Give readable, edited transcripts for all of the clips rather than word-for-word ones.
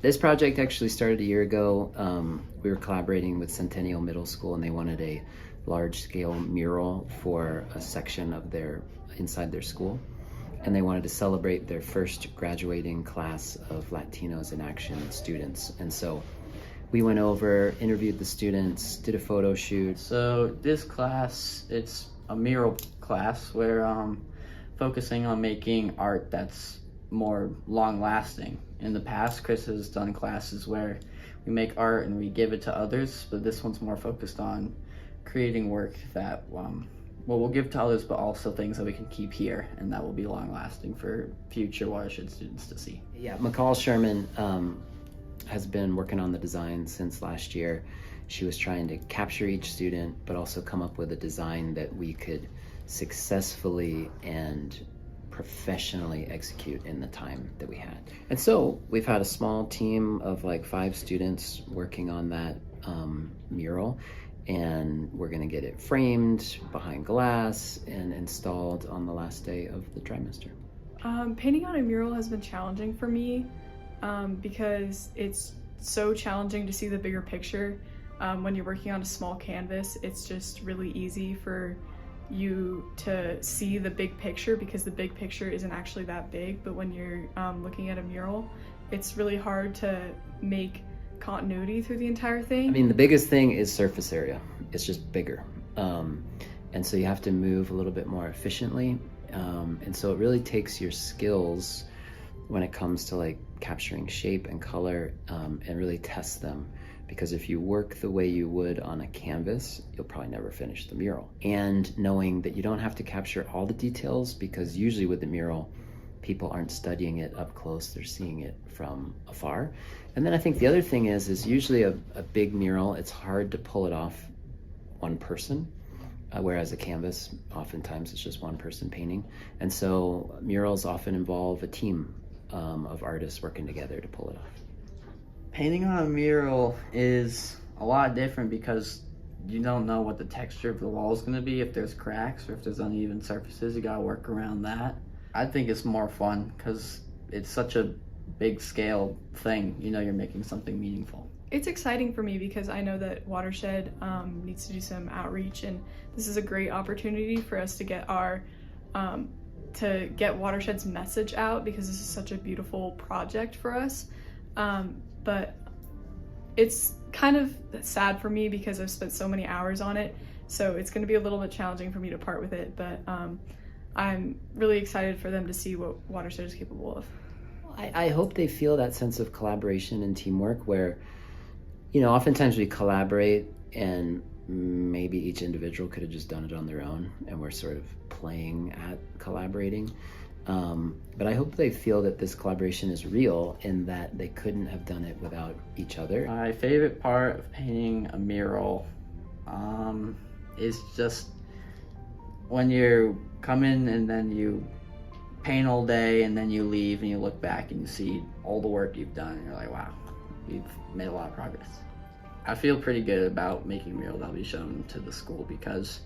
This project actually started a year ago. We were collaborating with Centennial Middle School, and they wanted a large-scale mural for a section of inside their school, and they wanted to celebrate their first graduating class of Latinos in Action students. And so we went over, interviewed the students, did a photo shoot. So this class, it's a mural class where focusing on making art that's more long-lasting. In the past, Chris has done classes where we make art and we give it to others, but this one's more focused on creating work that we'll give to others, but also things that we can keep here and that will be long-lasting for future Watershed students to see. Yeah, McCall Sherman has been working on the design since last year. She was trying to capture each student, but also come up with a design that we could successfully and professionally execute in the time that we had. And so we've had a small team of like 5 students working on that mural, and we're gonna get it framed behind glass and installed on the last day of the trimester. Painting on a mural has been challenging for me because it's so challenging to see the bigger picture. When you're working on a small canvas, it's just really easy for you to see the big picture because the big picture isn't actually that big. But when you're looking at a mural, it's really hard to make continuity through the entire thing. I mean, the biggest thing is surface area. It's just bigger. And so you have to move a little bit more efficiently. And so it really takes your skills when it comes to like capturing shape and color and really test them. Because if you work the way you would on a canvas, you'll probably never finish the mural. And knowing that you don't have to capture all the details, because usually with the mural, people aren't studying it up close, they're seeing it from afar. And then I think the other thing is usually a big mural, it's hard to pull it off one person, whereas a canvas, oftentimes it's just one person painting. And so murals often involve a team of artists working together to pull it off. Painting on a mural is a lot different because you don't know what the texture of the wall is going to be. If there's cracks or if there's uneven surfaces, you got to work around that. I think it's more fun because it's such a big scale thing. You know, you're making something meaningful. It's exciting for me because I know that Watershed needs to do some outreach, and this is a great opportunity for us to get Watershed's message out, because this is such a beautiful project for us. But it's kind of sad for me because I've spent so many hours on it, so it's going to be a little bit challenging for me to part with it, but I'm really excited for them to see what Watershed is capable of. I hope they feel that sense of collaboration and teamwork where, you know, oftentimes we collaborate and maybe each individual could have just done it on their own, and we're sort of playing at collaborating. But I hope they feel that this collaboration is real and that they couldn't have done it without each other. My favorite part of painting a mural is just when you come in and then you paint all day and then you leave and you look back and you see all the work you've done and you're like, wow, you've made a lot of progress. I feel pretty good about making a mural that'll be shown to the school because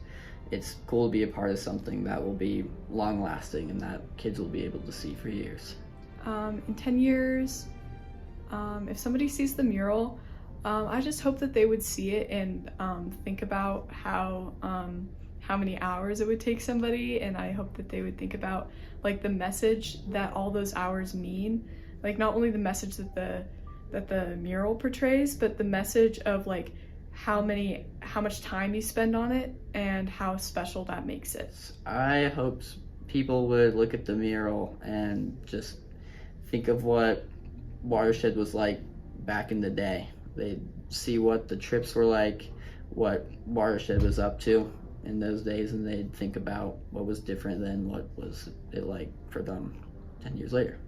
it's cool to be a part of something that will be long-lasting and that kids will be able to see for years. In 10 years, if somebody sees the mural, I just hope that they would see it and think about how many hours it would take somebody, and I hope that they would think about like the message that all those hours mean. Like not only the message that the mural portrays, but the message of like how much time you spend on it and how special that makes it. I hope people would look at the mural and just think of what Watershed was like back in the day. They'd see what the trips were like, what Watershed was up to in those days, and they'd think about what was different than what was it like for them 10 years later.